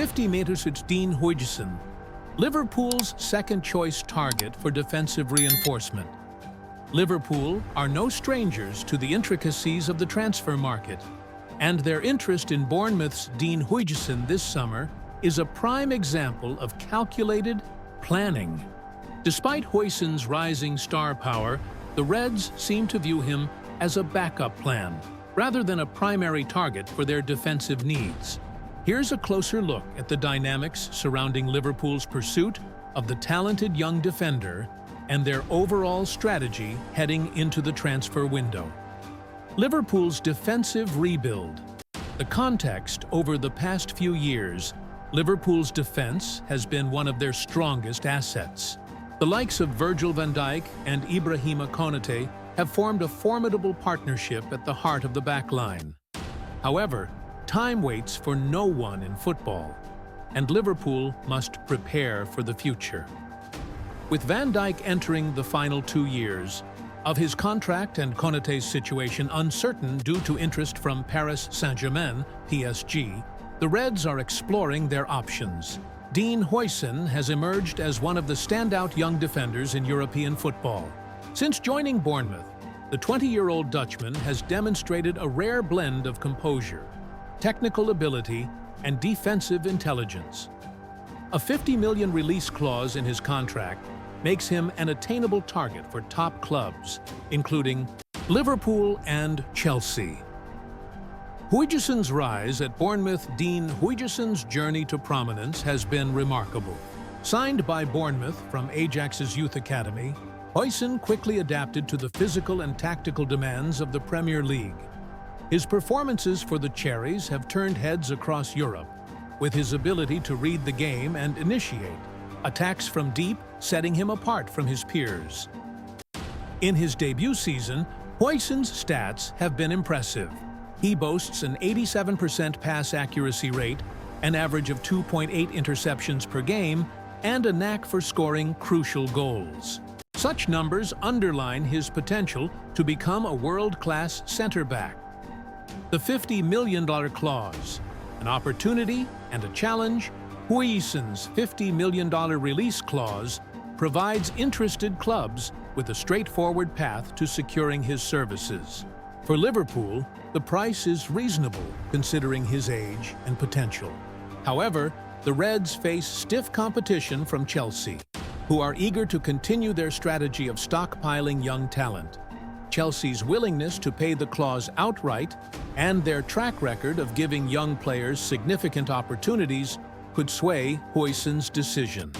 50 meters it's Dean Huijsen, Liverpool's second-choice target for defensive reinforcement. Liverpool are no strangers to the intricacies of the transfer market, and their interest in Bournemouth's Dean Huijsen this summer is a prime example of calculated planning. Despite Huijsen's rising star power, the Reds seem to view him as a backup plan, rather than a primary target for their defensive needs. Here's a closer look at the dynamics surrounding Liverpool's pursuit of the talented young defender and their overall strategy heading into the transfer window. Liverpool's defensive rebuild. The context over the past few years, Liverpool's defense has been one of their strongest assets. The likes of Virgil van Dijk and Ibrahima Konate have formed a formidable partnership at the heart of the back line. However, time waits for no one in football, and Liverpool must prepare for the future. With Van Dijk entering the final 2 years of his contract and Konate's situation uncertain due to interest from Paris Saint-Germain, PSG, the Reds are exploring their options. Dean Huijsen has emerged as one of the standout young defenders in European football. Since joining Bournemouth, the 20-year-old Dutchman has demonstrated a rare blend of composure, technical ability, and defensive intelligence. A $50 million release clause in his contract makes him an attainable target for top clubs, including Liverpool and Chelsea. Huijsen's rise at Bournemouth. Dean Huijsen's journey to prominence has been remarkable. Signed by Bournemouth from Ajax's youth academy, Huijsen quickly adapted to the physical and tactical demands of the Premier League. His performances for the Cherries have turned heads across Europe, with his ability to read the game and initiate attacks from deep, setting him apart from his peers. In his debut season, Huijsen's stats have been impressive. He boasts an 87% pass accuracy rate, an average of 2.8 interceptions per game, and a knack for scoring crucial goals. Such numbers underline his potential to become a world-class center-back. The $50 million clause, an opportunity and a challenge. Huijsen's $50 million release clause provides interested clubs with a straightforward path to securing his services. For Liverpool, the price is reasonable considering his age and potential. However, the Reds face stiff competition from Chelsea, who are eager to continue their strategy of stockpiling young talent. Chelsea's willingness to pay the clause outright and their track record of giving young players significant opportunities could sway Huijsen's decision.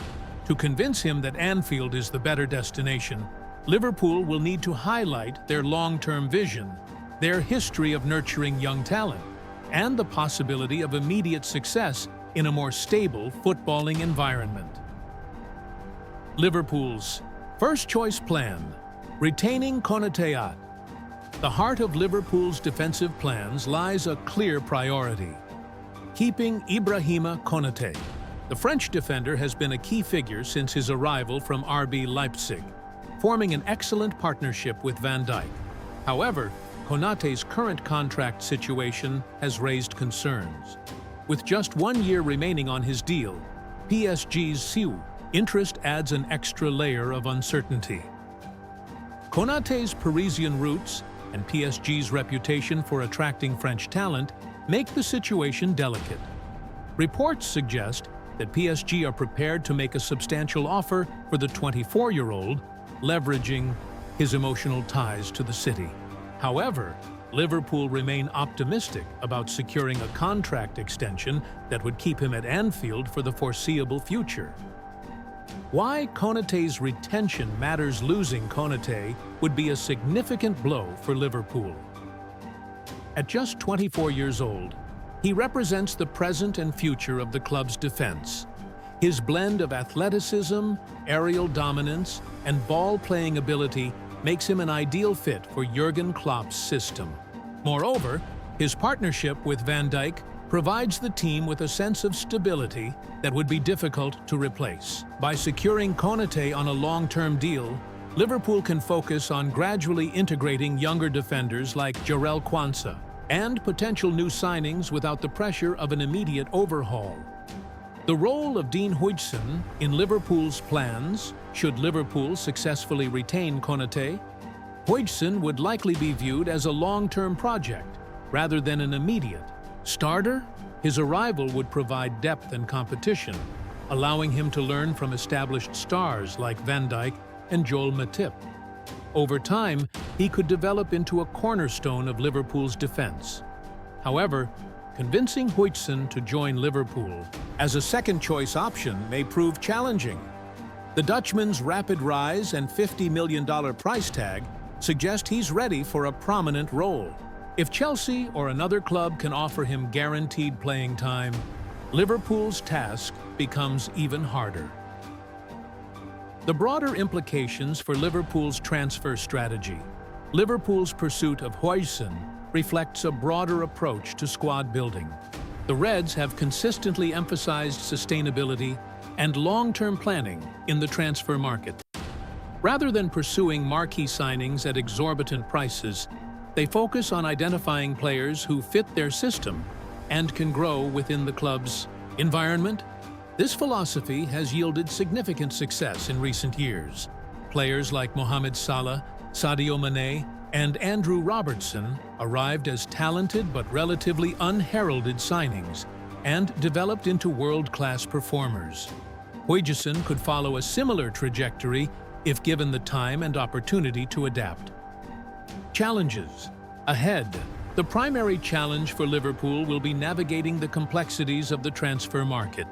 To convince him that Anfield is the better destination, Liverpool will need to highlight their long-term vision, their history of nurturing young talent, and the possibility of immediate success in a more stable footballing environment. Liverpool's first-choice plan, retaining Konate. At the heart of Liverpool's defensive plans lies a clear priority: keeping Ibrahima Konate. The French defender has been a key figure since his arrival from RB Leipzig, forming an excellent partnership with Van Dijk. However, Konate's current contract situation has raised concerns. With just 1 year remaining on his deal, PSG's interest adds an extra layer of uncertainty. Konate's Parisian roots and PSG's reputation for attracting French talent make the situation delicate. Reports suggest that PSG are prepared to make a substantial offer for the 24-year-old, leveraging his emotional ties to the city. However, Liverpool remain optimistic about securing a contract extension that would keep him at Anfield for the foreseeable future. Why Konate's retention matters. Losing Konate would be a significant blow for Liverpool. At just 24 years old, he represents the present and future of the club's defense. His blend of athleticism, aerial dominance, and ball-playing ability makes him an ideal fit for Jurgen Klopp's system. Moreover, his partnership with Van Dijk provides the team with a sense of stability that would be difficult to replace. By securing Konate on a long-term deal, Liverpool can focus on gradually integrating younger defenders like Jarell Quansah and potential new signings without the pressure of an immediate overhaul. The role of Dean Huijsen in Liverpool's plans, should Liverpool successfully retain Konate, Huijsen would likely be viewed as a long-term project, rather than an immediate starter. His arrival would provide depth and competition, allowing him to learn from established stars like Van Dijk and Joel Matip. Over time, he could develop into a cornerstone of Liverpool's defense. However, convincing Huijsen to join Liverpool as a second-choice option may prove challenging. The Dutchman's rapid rise and $50 million price tag suggest he's ready for a prominent role. If Chelsea or another club can offer him guaranteed playing time, Liverpool's task becomes even harder. The broader implications for Liverpool's transfer strategy. Liverpool's pursuit of Huijsen reflects a broader approach to squad building. The Reds have consistently emphasized sustainability and long-term planning in the transfer market. Rather than pursuing marquee signings at exorbitant prices, they focus on identifying players who fit their system and can grow within the club's environment. This philosophy has yielded significant success in recent years. Players like Mohamed Salah, Sadio Mane, and Andrew Robertson arrived as talented but relatively unheralded signings and developed into world-class performers. Huijsen could follow a similar trajectory if given the time and opportunity to adapt. Challenges ahead. The primary challenge for Liverpool will be navigating the complexities of the transfer market.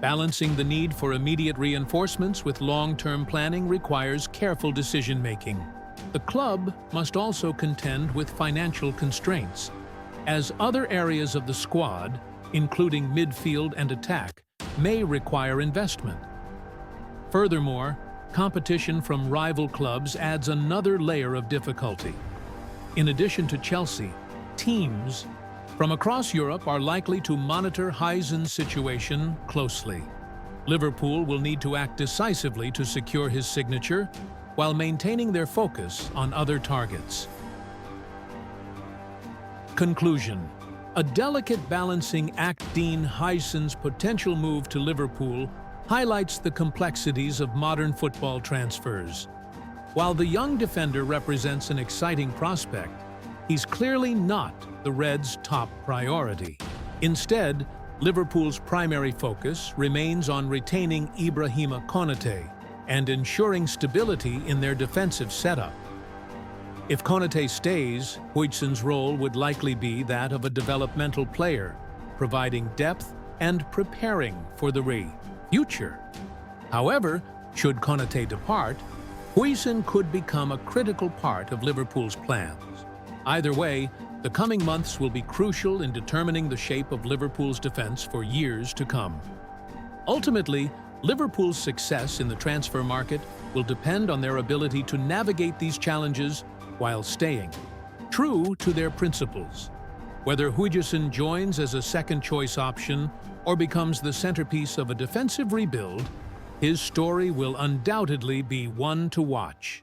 Balancing the need for immediate reinforcements with long-term planning requires careful decision-making. The club must also contend with financial constraints, as other areas of the squad, including midfield and attack, may require investment. Furthermore, competition from rival clubs adds another layer of difficulty. In addition to Chelsea, teams from across Europe are likely to monitor Huijsen's situation closely. Liverpool will need to act decisively to secure his signature, while maintaining their focus on other targets. Conclusion. A delicate balancing act. Dean Huijsen's potential move to Liverpool highlights the complexities of modern football transfers. While the young defender represents an exciting prospect, he's clearly not the Reds' top priority. Instead, Liverpool's primary focus remains on retaining Ibrahima Konate and ensuring stability in their defensive setup. If Konate stays, Huijsen's role would likely be that of a developmental player, providing depth and preparing for the future. However, should Konate depart, Huijsen could become a critical part of Liverpool's plans. Either way, the coming months will be crucial in determining the shape of Liverpool's defense for years to come. Ultimately, Liverpool's success in the transfer market will depend on their ability to navigate these challenges while staying true to their principles. Whether Huijsen joins as a second-choice option or becomes the centerpiece of a defensive rebuild, his story will undoubtedly be one to watch.